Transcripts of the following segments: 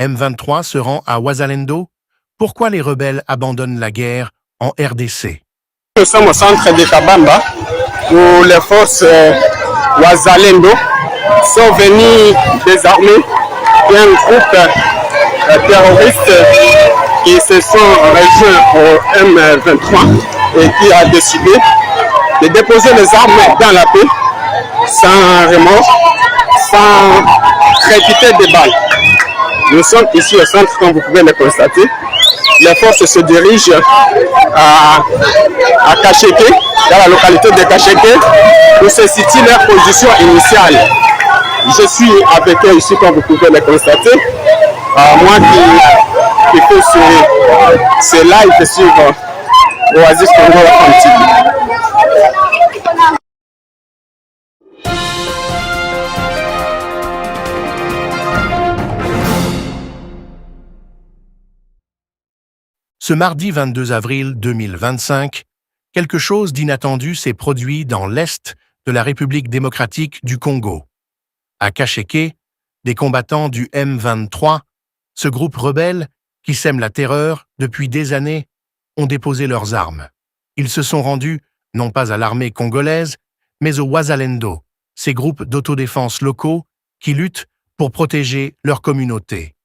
M23 se rend à Wazalendo? Pourquoi les rebelles abandonnent la guerre en RDC? Nous sommes au centre de Kabamba où les forces Wazalendo sont venues désarmer un groupe terroriste qui se sont rejoints au M23 et qui a décidé de déposer les armes dans la paix sans remords, sans créditer des balles. Nous sommes ici au centre, comme vous pouvez le constater. Les forces se dirigent à Kacheke, dans la localité de Kacheke, où se situe leur position initiale. Je suis avec eux ici, comme vous pouvez le constater. Moi qui fais ce live sur Oasis Congo Atlantique. Ce mardi 22 avril 2025, quelque chose d'inattendu s'est produit dans l'est de la République démocratique du Congo. À Kacheke, des combattants du M23, ce groupe rebelle qui sème la terreur depuis des années, ont déposé leurs armes. Ils se sont rendus, non pas à l'armée congolaise, mais au Wazalendo, ces groupes d'autodéfense locaux qui luttent pour protéger leur communauté.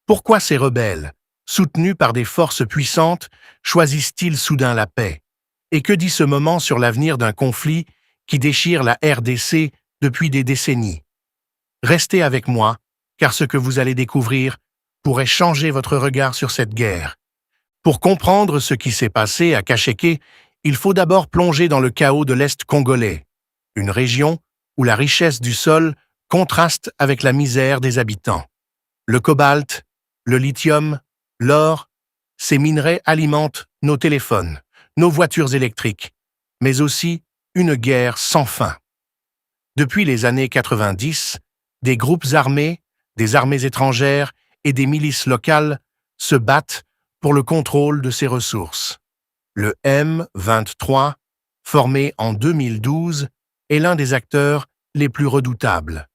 Pourquoi ces rebelles, soutenus par des forces puissantes, choisissent-ils soudain la paix? Et que dit ce moment sur l'avenir d'un conflit qui déchire la RDC depuis des décennies? Restez avec moi, car ce que vous allez découvrir pourrait changer votre regard sur cette guerre. Pour comprendre ce qui s'est passé à Kacheke, il faut d'abord plonger dans le chaos de l'Est congolais, une région où la richesse du sol contraste avec la misère des habitants. Le cobalt, le lithium, l'or, ces minerais alimentent nos téléphones, nos voitures électriques, mais aussi une guerre sans fin. Depuis les années 90, des groupes armés, des armées étrangères et des milices locales se battent pour le contrôle de ces ressources. Le M23, formé en 2012, est l'un des acteurs les plus redoutables.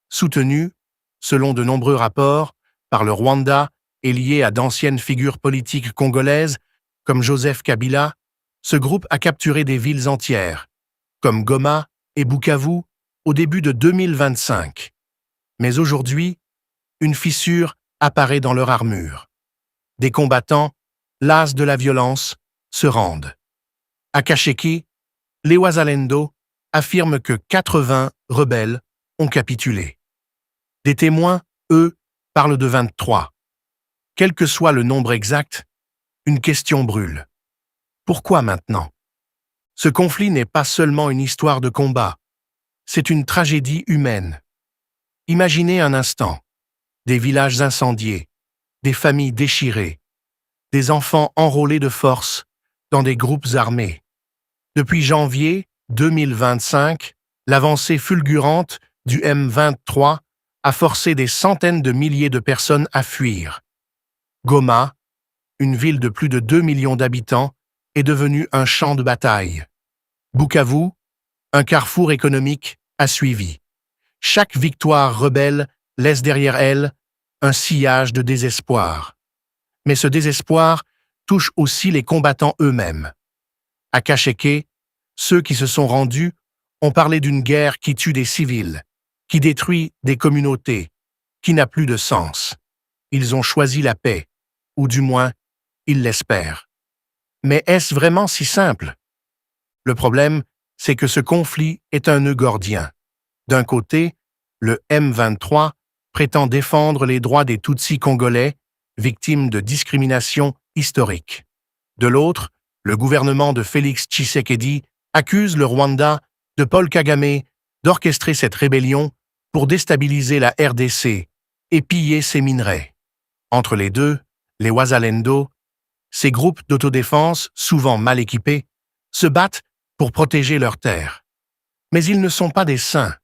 Soutenu, selon de nombreux rapports, par le Rwanda et lié à d'anciennes figures politiques congolaises comme Joseph Kabila, ce groupe a capturé des villes entières, comme Goma et Bukavu, au début de 2025. Mais aujourd'hui, une fissure apparaît dans leur armure. Des combattants, las de la violence, se rendent. À Kacheke, les Wazalendo affirment que 80 rebelles ont capitulé. Des témoins, eux, parlent de 23. Quel que soit le nombre exact, une question brûle. Pourquoi maintenant? Ce conflit n'est pas seulement une histoire de combat, c'est une tragédie humaine. Imaginez un instant, des villages incendiés, des familles déchirées, des enfants enrôlés de force dans des groupes armés. Depuis janvier 2025, l'avancée fulgurante du M23 a forcé des centaines de milliers de personnes à fuir. Goma, une ville de plus de 2 millions d'habitants, est devenue un champ de bataille. Bukavu, un carrefour économique, a suivi. Chaque victoire rebelle laisse derrière elle un sillage de désespoir. Mais ce désespoir touche aussi les combattants eux-mêmes. À Kacheke, ceux qui se sont rendus ont parlé d'une guerre qui tue des civils, qui détruit des communautés, qui n'a plus de sens. Ils ont choisi la paix, ou du moins, ils l'espèrent. Mais est-ce vraiment si simple? Le problème, c'est que ce conflit est un nœud gordien. D'un côté, le M23 prétend défendre les droits des Tutsis congolais, victimes de discrimination historique. De l'autre, le gouvernement de Félix Tshisekedi accuse le Rwanda de Paul Kagame d'orchestrer cette rébellion pour déstabiliser la RDC et piller ses minerais. Entre les deux, les Wazalendo, ces groupes d'autodéfense, souvent mal équipés, se battent pour protéger leurs terres. Mais ils ne sont pas des saints.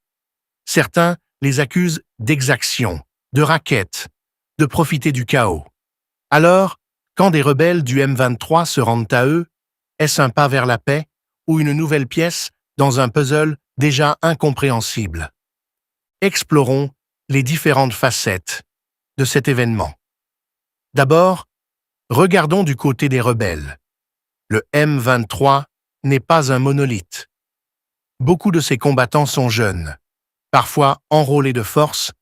Certains les accusent d'exaction, de racket, de profiter du chaos. Alors, quand des rebelles du M23 se rendent à eux, est-ce un pas vers la paix ou une nouvelle pièce dans un puzzle déjà incompréhensible? Explorons les différentes facettes de cet événement. D'abord, regardons du côté des rebelles. Le M23 n'est pas un monolithe. Beaucoup de ses combattants sont jeunes, parfois enrôlés de force,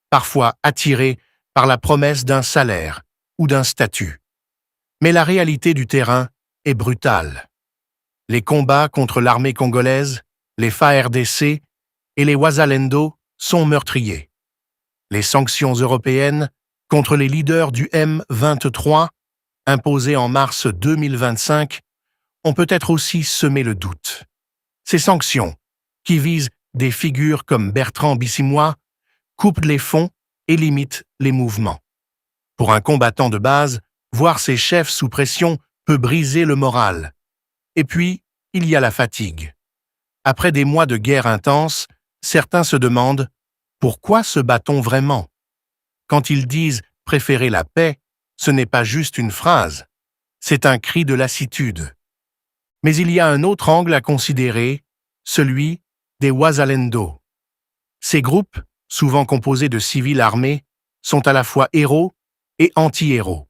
parfois attirés par la promesse d'un salaire ou d'un statut. Mais la réalité du terrain est brutale. Les combats contre l'armée congolaise, les FARDC et les Wazalendo sont meurtriers. Les sanctions européennes contre les leaders du M23, imposées en mars 2025, ont peut-être aussi semé le doute. Ces sanctions, qui visent des figures comme Bertrand Bisimwa, coupent les fonds et limitent les mouvements. Pour un combattant de base, voir ses chefs sous pression peut briser le moral. Et puis, il y a la fatigue. Après des mois de guerre intense, certains se demandent « Pourquoi se bat-on vraiment ?» Quand ils disent « préférer la paix », ce n'est pas juste une phrase, c'est un cri de lassitude. Mais il y a un autre angle à considérer, celui des Wazalendo. Ces groupes, souvent composés de civils armés, sont à la fois héros et anti-héros.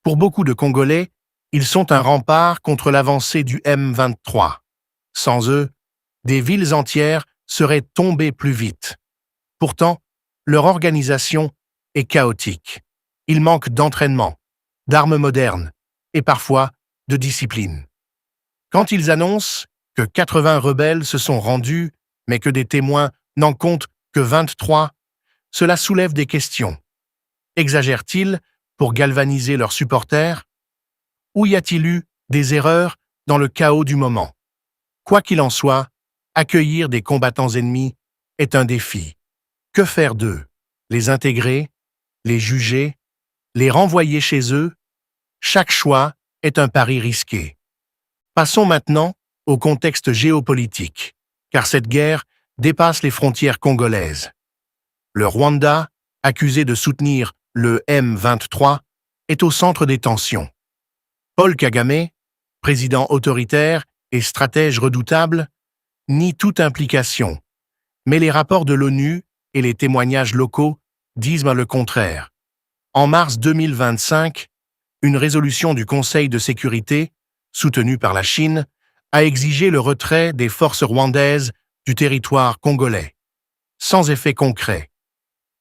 Pour beaucoup de Congolais, ils sont un rempart contre l'avancée du M23. Sans eux, des villes entières seraient tombées plus vite. Pourtant, leur organisation est chaotique. Il manque d'entraînement, d'armes modernes et parfois de discipline. Quand ils annoncent que 80 rebelles se sont rendus, mais que des témoins n'en comptent que 23, cela soulève des questions. Exagèrent-ils pour galvaniser leurs supporters? Ou y a-t-il eu des erreurs dans le chaos du moment? Quoi qu'il en soit, accueillir des combattants ennemis est un défi. Que faire d'eux? Les intégrer? Les juger? Les renvoyer chez eux? Chaque choix est un pari risqué. Passons maintenant au contexte géopolitique, car cette guerre dépasse les frontières congolaises. Le Rwanda, accusé de soutenir le M23, est au centre des tensions. Paul Kagame, président autoritaire et stratège redoutable, nie toute implication, mais les rapports de l'ONU et les témoignages locaux disent le contraire. En mars 2025, une résolution du Conseil de sécurité, soutenue par la Chine, a exigé le retrait des forces rwandaises du territoire congolais, sans effet concret.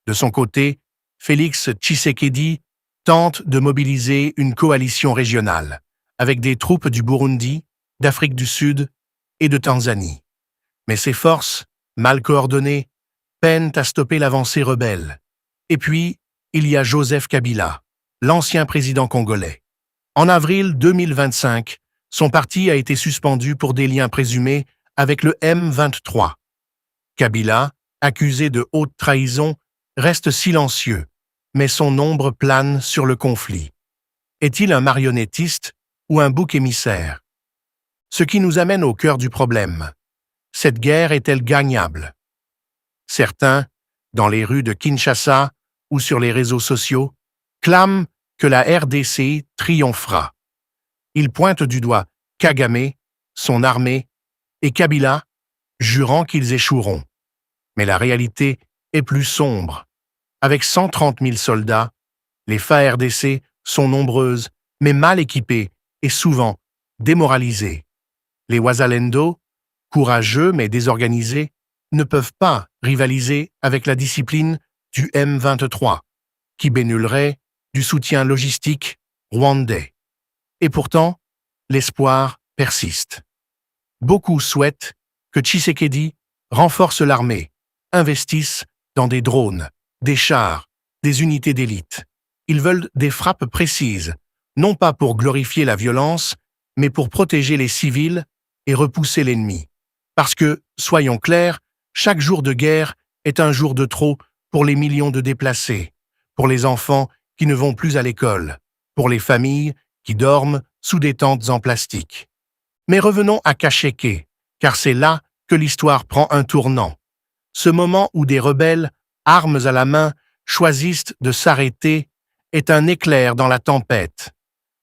De son côté, Félix Tshisekedi tente de mobiliser une coalition régionale, avec des troupes du Burundi, d'Afrique du Sud et de Tanzanie. Mais ces forces, mal coordonnées, peinent à stopper l'avancée rebelle. Et puis, il y a Joseph Kabila, l'ancien président congolais. En avril 2025, son parti a été suspendu pour des liens présumés avec le M23. Kabila, accusé de haute trahison, reste silencieux, mais son ombre plane sur le conflit. Est-il un marionnettiste ou un bouc émissaire? Ce qui nous amène au cœur du problème. Cette guerre est-elle gagnable? Certains, dans les rues de Kinshasa ou sur les réseaux sociaux, clament que la RDC triomphera. Ils pointent du doigt Kagame, son armée, et Kabila, jurant qu'ils échoueront. Mais la réalité est plus sombre. Avec 130 000 soldats, les FARDC sont nombreuses, mais mal équipées et souvent démoralisées. Les Wazalendo, courageux mais désorganisés, ne peuvent pas rivaliser avec la discipline du M23, qui bénulerait du soutien logistique rwandais. Et pourtant, l'espoir persiste. Beaucoup souhaitent que Tshisekedi renforce l'armée, investisse dans des drones, des chars, des unités d'élite. Ils veulent des frappes précises, non pas pour glorifier la violence, mais pour protéger les civils et repousser l'ennemi. Parce que, soyons clairs, chaque jour de guerre est un jour de trop pour les millions de déplacés, pour les enfants qui ne vont plus à l'école, pour les familles qui dorment sous des tentes en plastique. Mais revenons à Kasheke, car c'est là que l'histoire prend un tournant. Ce moment où des rebelles, armes à la main, choisissent de s'arrêter est un éclair dans la tempête.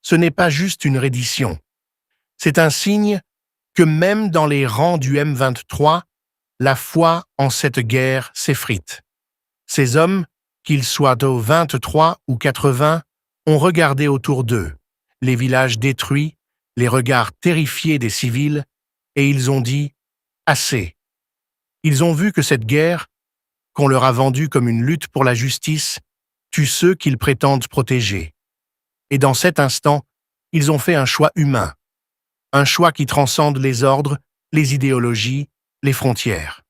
Ce n'est pas juste une reddition. C'est un signe que même dans les rangs du M23, la foi en cette guerre s'effrite. Ces hommes, qu'ils soient au 23 ou 80, ont regardé autour d'eux, les villages détruits, les regards terrifiés des civils, et ils ont dit « Assez ». Ils ont vu que cette guerre, qu'on leur a vendue comme une lutte pour la justice, tue ceux qu'ils prétendent protéger. Et dans cet instant, ils ont fait un choix humain, un choix qui transcende les ordres, les idéologies, les frontières.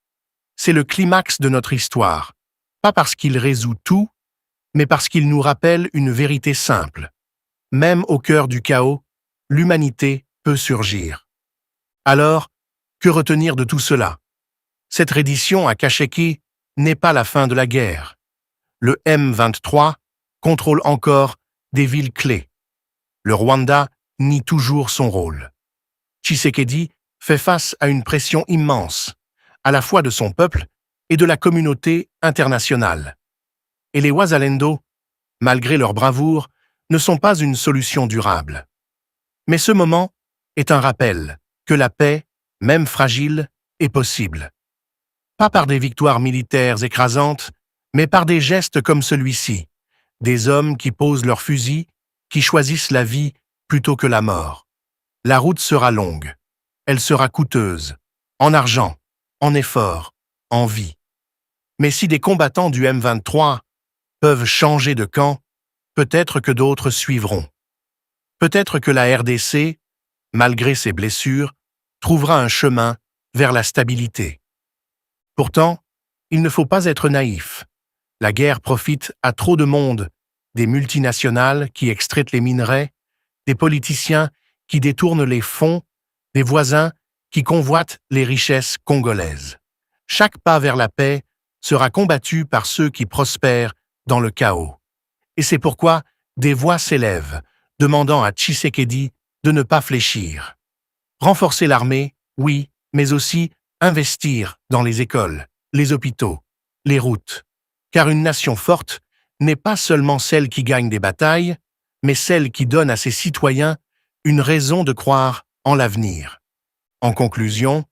C'est le climax de notre histoire, pas parce qu'il résout tout, mais parce qu'il nous rappelle une vérité simple. Même au cœur du chaos, l'humanité peut surgir. Alors, que retenir de tout cela? Cette reddition à Kasheke n'est pas la fin de la guerre. Le M23 contrôle encore des villes clés. Le Rwanda nie toujours son rôle. Tshisekedi fait face à une pression immense, à la fois de son peuple et de la communauté internationale. Et les Wazalendo, malgré leur bravoure, ne sont pas une solution durable. Mais ce moment est un rappel que la paix, même fragile, est possible. Pas par des victoires militaires écrasantes, mais par des gestes comme celui-ci, des hommes qui posent leurs fusils, qui choisissent la vie plutôt que la mort. La route sera longue, elle sera coûteuse, en argent, en effort, en vie. Mais si des combattants du M23 peuvent changer de camp, peut-être que d'autres suivront. Peut-être que la RDC, malgré ses blessures, trouvera un chemin vers la stabilité. Pourtant, il ne faut pas être naïf. La guerre profite à trop de monde, des multinationales qui extraitent les minerais, des politiciens qui détournent les fonds, des voisins qui convoitent les richesses congolaises. Chaque pas vers la paix sera combattu par ceux qui prospèrent dans le chaos. Et c'est pourquoi des voix s'élèvent, demandant à Tshisekedi de ne pas fléchir. Renforcer l'armée, oui, mais aussi investir dans les écoles, les hôpitaux, les routes. Car une nation forte n'est pas seulement celle qui gagne des batailles, mais celle qui donne à ses citoyens une raison de croire en l'avenir. En conclusion,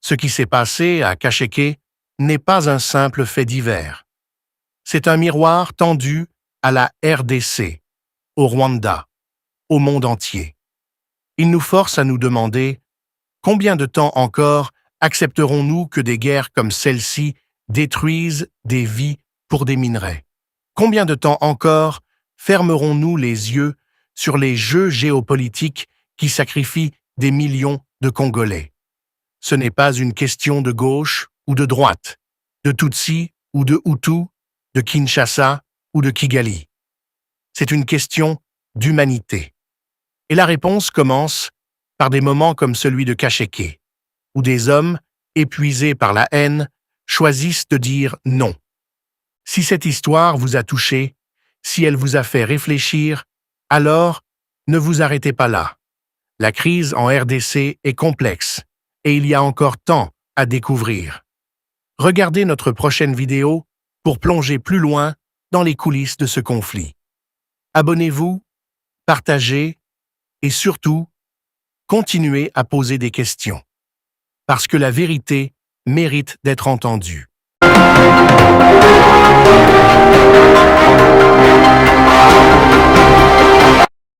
ce qui s'est passé à Kasheke n'est pas un simple fait divers. C'est un miroir tendu à la RDC, au Rwanda, au monde entier. Il nous force à nous demander combien de temps encore accepterons-nous que des guerres comme celle-ci détruisent des vies pour des minerais? Combien de temps encore fermerons-nous les yeux sur les jeux géopolitiques qui sacrifient des millions de Congolais? Ce n'est pas une question de gauche ou de droite, de Tutsi ou de Hutu, de Kinshasa ou de Kigali. C'est une question d'humanité. Et la réponse commence par des moments comme celui de Kasheke, où des hommes, épuisés par la haine, choisissent de dire non. Si cette histoire vous a touché, si elle vous a fait réfléchir, alors ne vous arrêtez pas là. La crise en RDC est complexe et il y a encore tant à découvrir. Regardez notre prochaine vidéo pour plonger plus loin dans les coulisses de ce conflit. Abonnez-vous, partagez et surtout, continuez à poser des questions. Parce que la vérité mérite d'être entendue.